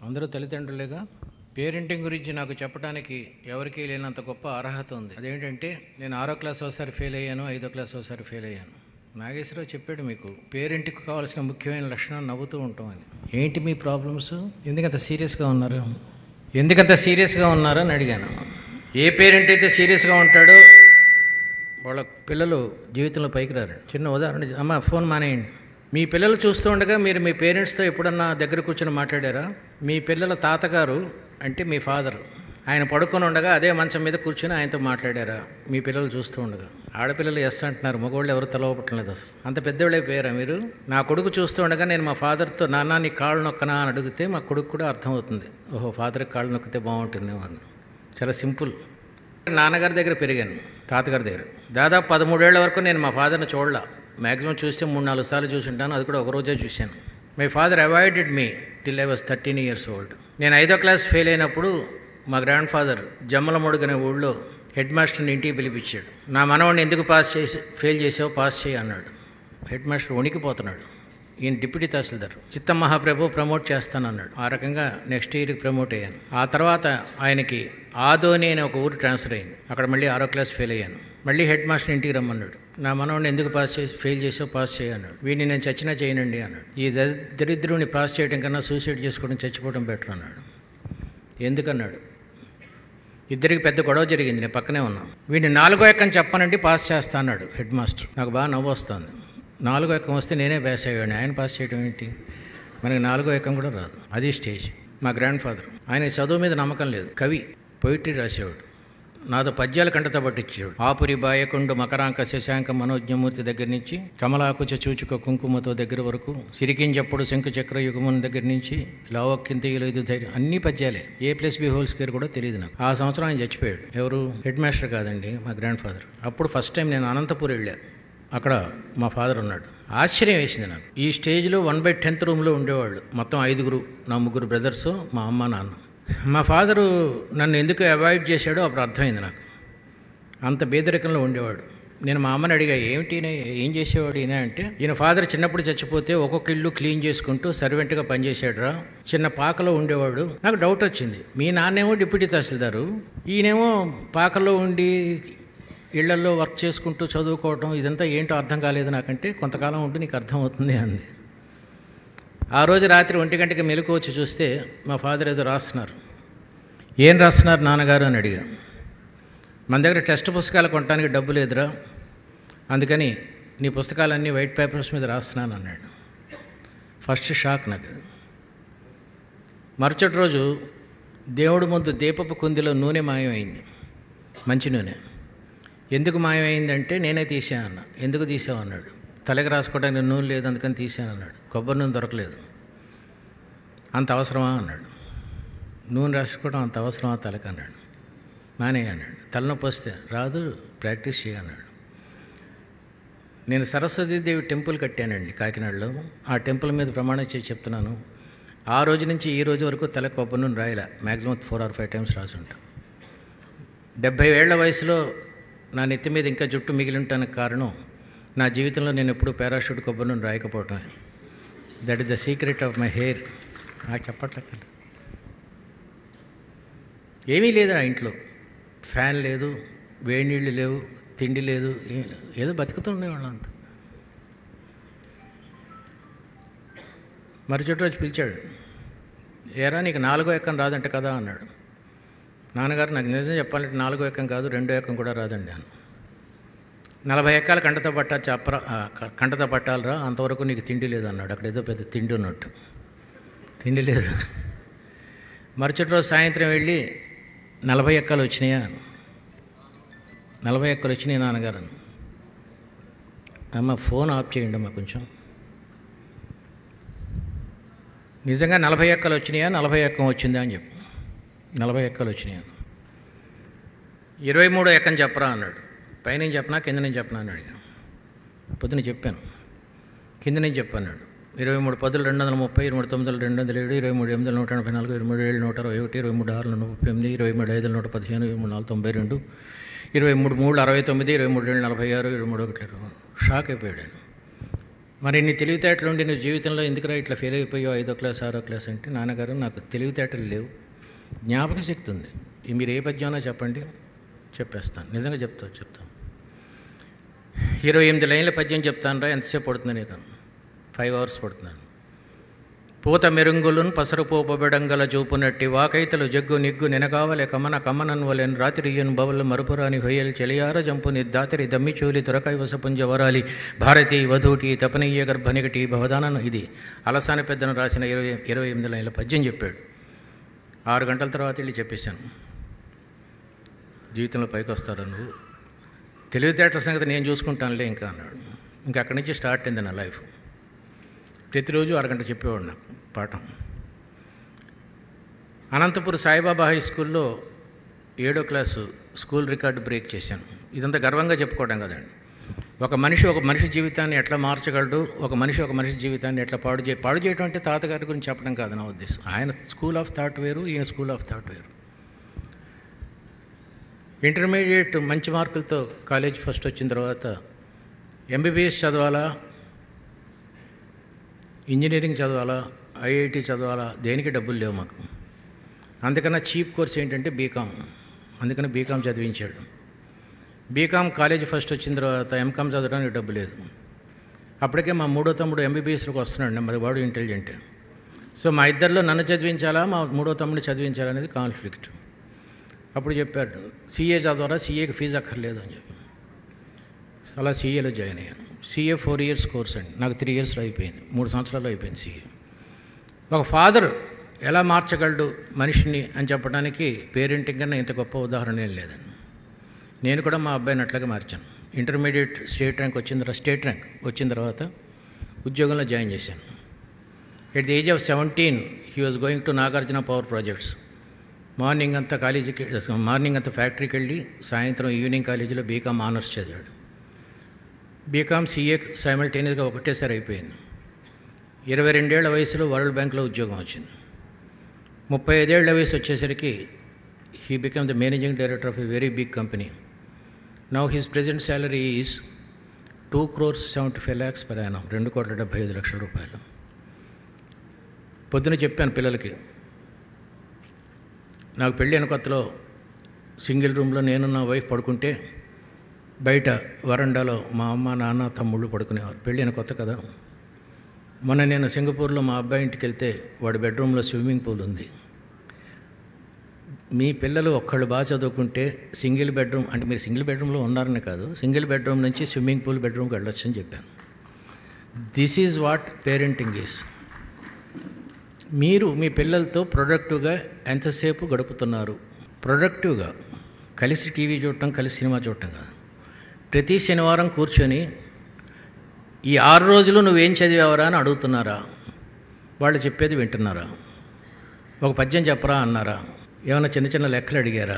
అందరూ తల్లిదండ్రులేగా. పేరెంటింగ్ గురించి నాకు చెప్పడానికి ఎవరికీ లేనంత గొప్ప అర్హత ఉంది. అదేంటంటే నేను 6వ క్లాస్ ఒకసారి ఫెయిల్ అయ్యాను, 5వ క్లాస్ ఒకసారి ఫెయిల్ అయ్యాను. నాగేశ్వరరావు చెప్పాడు, మీకు పేరెంట్కి కావాల్సిన ముఖ్యమైన లక్షణం నవ్వుతూ ఉంటాం అని. ఏంటి మీ ప్రాబ్లమ్స్? ఎందుకంత సీరియస్గా ఉన్నారు? ఎందుకంత సీరియస్గా ఉన్నారు అని అడిగాను. ఏ పేరెంట్ అయితే సీరియస్గా ఉంటాడో వాళ్ళ పిల్లలు జీవితంలో పైకి రారు. చిన్న ఉదాహరణ, అమ్మ ఫోన్ మానేయండి. మీ పిల్లలు చూస్తూ ఉండగా మీరు మీ పేరెంట్స్తో ఎప్పుడన్నా దగ్గర కూర్చొని మాట్లాడారా? మీ పిల్లల తాతగారు అంటే మీ ఫాదర్, ఆయన పడుకొని ఉండగా అదే మంచం మీద కూర్చొని ఆయనతో మాట్లాడారా మీ పిల్లలు చూస్తూ ఉండగా? ఆడపిల్లలు ఎస్ అంటున్నారు, మగవాళ్ళు ఎవరు తలవపట్టలేదు. అసలు అంత పెద్దవాళ్ళైపోయారా మీరు? నా కొడుకు చూస్తూ ఉండగా నేను మా ఫాదర్తో నాన్న నీ కాళ్ళు నొక్కనా అని అడిగితే మా కొడుకు కూడా అర్థమవుతుంది, ఓహో ఫాదర్కి కాళ్ళు నొక్కితే బాగుంటుందేమో అని. చాలా సింపుల్. నాన్నగారి దగ్గర పెరిగాను, తాతగారి దగ్గర. దాదాపు 13 ఏళ్ల వరకు నేను మా ఫాదర్ని చూడలా. మ్యాక్సిమం చూస్తే 3-4 సార్లు చూసి ఉంటాను, అది కూడా ఒకరోజే చూశాను. My father avoided me till I was 13 years old. నేను 5వ క్లాస్ ఫెయిల్ అయినప్పుడు మా గ్రాండ్ ఫాదర్ జమ్మలమడుగు అనే ఊళ్ళో హెడ్ మాస్టర్ని ఇంటికి పిలిపించాడు. నా మనవాడిని ఎందుకు ఫెయిల్ చేసావు, పాస్ చేయి అన్నాడు. హెడ్ మాస్టర్ వణికిపోతున్నాడు. ఈయన డిప్యూటీ తహసీల్దార్, చిత్తం మహాప్రభు ప్రమోట్ చేస్తానన్నాడు. ఆ రకంగా నెక్స్ట్ ఇయర్కి ప్రమోట్ అయ్యాను. ఆ తర్వాత ఆయనకి ఆదోని అనే ఒక ఊరు ట్రాన్స్ఫర్ అయింది. అక్కడ మళ్ళీ 6వ క్లాస్ ఫెయిల్ అయ్యాను. మళ్ళీ హెడ్ మాస్టర్ ఇంటికి రమ్మన్నాడు. నా మనవాడిని ఎందుకు ఫెయిల్ చేసావు, పాస్ చేయి అన్నాడు. వీడిని నేను చచ్చినా చేయనండి అన్నాడు. ఈ దరిద్రుని పాస్ చేయడం కన్నా సూసైడ్ చేసుకోవడం, చచ్చిపోవడం బెటర్ అన్నాడు. ఎందుకన్నాడు? ఇద్దరికి పెద్ద గొడవ జరిగింది, నేను పక్కనే ఉన్నాను. వీడిని 4వ ఎక్కని చెప్పనండి పాస్ చేస్తా అన్నాడు హెడ్ మాస్టర్. నాకు బాగా నవ్వు వస్తుంది. 4వ ఎక్కం వస్తే నేనే పాస్ అయ్యాను, ఆయన పాస్ చేయడం ఏంటి? మనకి 4వ ఎక్కం కూడా రాదు. అది స్టేజ్. మా గ్రాండ్ ఫాదర్, ఆయన చదువు మీద నమ్మకం లేదు, కవి, పొయిట్రీ రాసేవాడు. నాతో పద్యాలు కంటతో పట్టించేవాడు. ఆపురి బాయకుండు మకరాంక శశాంక మనోజ్ఞమూర్తి దగ్గర నుంచి కమలాకుచ చూచుక కుంకుమతో దగ్గర వరకు, సిరికించప్పుడు శంకు చక్ర యుగముని దగ్గర నుంచి లావక్కింతీయులు ఇది ధైర్యం, అన్ని పద్యాలే. A+B² కూడా తెలియదు నాకు. ఆ సంవత్సరం ఆయన చచ్చిపోయాడు. ఎవరు? హెడ్ మాస్టర్ కాదండి, మా గ్రాండ్ ఫాదర్. అప్పుడు ఫస్ట్ టైం నేను అనంతపూర్ వెళ్ళాను. అక్కడ మా ఫాదర్ ఉన్నాడు. ఆశ్చర్యం వేసింది నాకు. ఈ స్టేజ్లో 1/10th రూమ్లో ఉండేవాళ్ళు. మొత్తం 5గురు, నా 3 బ్రదర్సు, మా అమ్మ నాన్న. మా ఫాదరు నన్ను ఎందుకు అవాయిడ్ చేశాడో అప్పుడు అర్థమైంది నాకు. అంత పేదరికంలో ఉండేవాడు. నేను మా అమ్మని అడిగా, ఏం చేసేవాడు ఈయన అంటే, ఈయన ఫాదర్ చిన్నప్పుడు చచ్చిపోతే ఒక్కొక్క ఇల్లు క్లీన్ చేసుకుంటూ సర్వెంట్గా పనిచేసాడురా, చిన్న పాకలో ఉండేవాడు. నాకు డౌట్ వచ్చింది, మీ నాన్నేమో డిప్యూటీ తహసీల్దారు, ఈయనేమో పాకలో ఉండి ఇళ్లల్లో వర్క్ చేసుకుంటూ చదువుకోవడం, ఇదంతా ఏంటో అర్థం కాలేదు నాకంటే. కొంతకాలం ఉంటే నీకు అర్థమవుతుంది అంది. ఆ రోజు రాత్రి 1 గంటకి మెలకు వచ్చి చూస్తే మా ఫాదర్ ఏదో రాస్తున్నారు. ఏం రాస్తున్నారు నాన్నగారు అని అడిగా. మన దగ్గర టెక్స్ట్ పుస్తకాలు కొనడానికి డబ్బు లేదురా, అందుకని నీ పుస్తకాలన్నీ వైట్ పేపర్స్ మీద రాస్తున్నాను అన్నాడు. ఫస్ట్ షాక్ నాకు. మరుసటి రోజు దేవుడి ముందు దీపపు కుందిలో నూనె మాయమైంది, మంచి నూనె. ఎందుకు మాయమైందంటే నేనే తీసాను అన్న. ఎందుకు తీసావు అన్నాడు. తలకి రాసుకోవడానికి నూనె లేదు అందుకని తీసాను అన్నాడు. కొబ్బరి నూనె దొరకలేదు. అంత అవసరమా అన్నాడు. నూనె రాసుకోవడం అంత అవసరమా తలకి అన్నాడు. నానే అన్నాడు. తలనొప్పి వస్తే రాదు, ప్రాక్టీస్ చేయన్నాడు. నేను సరస్వతీదేవి టెంపుల్ కట్టానండి కాకినాడలో. ఆ టెంపుల్ మీద ప్రమాణం చేసి చెప్తున్నాను, ఆ రోజు నుంచి ఈ రోజు వరకు తల కొబ్బరి నూనె రాయలే. మ్యాక్సిమం 4 or 5 times రాసి ఉంటాం. 70 ఏళ్ల వయసులో నా నెత్తి మీద ఇంకా జుట్టు మిగిలి ఉండటానికి కారణం నా జీవితంలో నేను ఎప్పుడూ పారాషూట్ కొబ్బరి నూనె రాయకపోవటమే. That is the secret of my hair. నాకు చెప్పట్లేదు. ఏమీ లేదు ఆ ఇంట్లో. ఫ్యాన్ లేదు, వేడి నీళ్ళు లేవు, తిండి లేదు, ఏదో బతుకుతుండేవాళ్ళం అంత. మరుసటి రోజు పిలిచాడు, ఏరా నీకు 4వ ఎక్కం రాదంట కదా అన్నాడు. నాన్నగారు నాకు నిజం చెప్పాలంటే 4వ ఎక్కం కాదు, 2వ ఎక్కం కూడా రాదండి అన్న. 40 ఎక్కాలు కంటతో పట్టాలరా, అంతవరకు నీకు తిండి లేదు అన్నాడు. అక్కడ ఏదో పెద్ద తిండి ఉన్నట్టు. తిండి లేదు. మరుసటి రోజు సాయంత్రం వెళ్ళి 40 ఎక్కాలు వచ్చినాయా, 40 ఎక్కలు వచ్చినాయి నాన్నగారు. అమ్మ ఫోన్ ఆఫ్ చేయండి అమ్మ కొంచెం. నిజంగా 40 ఎక్కలు వచ్చినాయా, 40 ఎక్కం వచ్చిందా అని చెప్పు. 40 ఎక్కలు వచ్చినాయి. 23వ ఎక్కం చెప్పరా అన్నాడు. పైన చెప్పనా కింద నుంచి చెప్పనా అని అడిగాను. పొద్దున చెప్పాను, కింద నుంచి చెప్పన్నాడు. 23 10 230, 23 9 207, 23 8 184, 23 7 161, 23 6 138, 23 5 115, 23 4 92, 23 3 69, 23 7 46, 23 1 షాక్ అయిపోయాడు. మరి నీ తెలివితేటలు ఉండి నువ్వు జీవితంలో ఎందుకురా ఇట్లా ఫెయిల్ అయిపోయావు 5వ క్లాస్ 6వ క్లాస్ అంటే, నాన్నగారు నాకు తెలివితేటలు లేవు, జ్ఞాపక శక్తి ఉంది. మీరు ఏ పద్యమైనా చెప్పండి చెప్పేస్తాను, నిజంగా చెప్తాను. 28 లైన్ల పద్యం చెప్తాను రా, ఎంతసేపు పడుతుంది నీకు? 5 hours పడుతున్నాను. పూత మెరుంగులున్ పసరుపోపబెడంగల చూపునట్టి వాకైతలు జగ్గు నిగ్గు నెనగావలె కమనన్ వలెన్ రాత్రియ్యన్ బవల్ మరుపురాని హొయ్యల్ చెలియార జంపుని దాతిరి దమ్మిచూలి తురకైవసపుంజ వరాలి భారతీ వధూటి తపనీయ గర్భనిగటి భవదానను. ఇది అలసాని పెద్దను రాసిన 28 లైన్ల పద్యం చెప్పాడు. 6 గంటల తర్వాత వెళ్ళి చెప్పేశాను, జీవితంలో పైకి వస్తారా నువ్వు, తెలివితేటల సంగతి నేను చూసుకుంటానులే ఇంకా అన్నాడు. ఇంకా అక్కడి నుంచి స్టార్ట్ అయింది నా లైఫ్. ప్రతిరోజు 1 గంట చెప్పేవాడు నాకు పాఠం. అనంతపురం సాయిబాబా హై స్కూల్లో 7వ క్లాసు స్కూల్ రికార్డు బ్రేక్ చేశాను. ఇదంతా గర్వంగా చెప్పుకోవడం కదండి. ఒక మనిషి జీవితాన్ని ఎట్లా మార్చగలడు, ఒక మనిషి జీవితాన్ని ఎట్లా పాడు చేయడం అంటే తాతగారి గురించి చెప్పడం కాదు నా ఉద్దేశం. ఆయన స్కూల్ ఆఫ్ థాట్ వేరు, ఈయన స్కూల్ ఆఫ్ థాట్ వేరు. ఇంటర్మీడియట్ మంచి మార్కులతో కాలేజ్ ఫస్ట్ వచ్చిన తర్వాత ఎంబీబీఎస్ చదవాలా, ఇంజనీరింగ్ చదవాలా, ఐఐటి చదవాలా, దేనికి డబ్బులు లేవు మాకు. అందుకన్నా చీప్ కోర్స్ ఏంటంటే బీకామ్. అందుకని బీకామ్ చదివించాడు. బీకామ్ కాలేజ్ ఫస్ట్ వచ్చిన తర్వాత ఎంకామ్ చదవడానికి డబ్బు లేదు. అప్పటికే మా 3వ తమ్ముడు ఎంబీబీఎస్లోకి వస్తున్నాడు, మరి వాడు ఇంటెలిజెంట్. సో మా ఇద్దరిలో నన్ను చదివించాలా, మా 3వ తమ్ముడిని చదివించాలా అనేది కాన్ఫ్లిక్ట్. అప్పుడు చెప్పాడు, సీఏ చదవాలా, సీఏకి ఫీజు అక్కర్లేదు అని చెప్పి అలా సీఏలో జాయిన్ అయ్యాను. సీఏ 4 years కోర్స్ అండి, నాకు 3 yearsలో అయిపోయింది, 3 సంవత్సరాల్లో అయిపోయింది సీఏ. ఒక ఫాదర్ ఎలా మార్చగలడు మనిషిని అని చెప్పడానికి పేరెంటింగ్ కన్నా ఇంత గొప్ప ఉదాహరణ ఏం లేదండి. నేను కూడా మా అబ్బాయిని అట్లాగే మార్చాను. ఇంటర్మీడియట్ స్టేట్ ర్యాంక్ వచ్చిన తర్వాత ఉద్యోగంలో జాయిన్ చేశాను. At the age of 17 he was going to Nagarjuna power projects. Morning అంతా ఫ్యాక్టరీకి వెళ్ళి సాయంత్రం ఈవినింగ్ కాలేజీలో బీకామ్ ఆనర్స్ చదివాడు. బీకామ్ సీఏ సైమల్టేనియస్గా ఒకటేసారి అయిపోయింది. 22 ఏళ్ల వయసులో వరల్డ్ బ్యాంక్లో ఉద్యోగం వచ్చింది. 35 ఏళ్ల వయసు వచ్చేసరికి he become the managing director of a very big company. Now his present salary is 2,75 lakhs per annum, 2,75 రూపాయలు. పొద్దున చెప్పాను పిల్లలకి, నాకు పెళ్ళి అయిన కొత్తలో సింగిల్ రూమ్లో నేను నా వైఫ్ పడుకుంటే బయట వరండాలో మా అమ్మ నాన్న తమ్ముళ్ళు పడుకునేవారు. పెళ్ళైన కొత్త కదా. మొన్న నేను సింగపూర్లో మా అబ్బాయి ఇంటికి వెళ్తే వాడి బెడ్రూమ్లో స్విమ్మింగ్ పూల్ ఉంది. మీ పిల్లలు ఒక్కళ్ళు బాగా చదువుకుంటే సింగిల్ బెడ్రూమ్ అంటే మీరు సింగిల్ బెడ్రూమ్లో ఉన్నారని కాదు, సింగిల్ బెడ్రూమ్ నుంచి స్విమ్మింగ్ పూల్ బెడ్రూమ్కి వెళ్ళొచ్చు అని చెప్పాను. This is what parenting is. మీరు మీ పిల్లలతో ప్రొడక్టివ్గా ఎంతసేపు గడుపుతున్నారు? ప్రొడక్టివ్గా కలిసి టీవీ చూడటం, కలిసి సినిమా చూడటం కాదు. ప్రతి శనివారం కూర్చొని ఈ 6 రోజులు నువ్వేం చదివావరా అని అడుగుతున్నారా? వాళ్ళు చెప్పేది వింటున్నారా? ఒక పద్యం చెప్పరా అన్నారా? ఏమైనా చిన్న చిన్న లెక్కలు అడిగారా?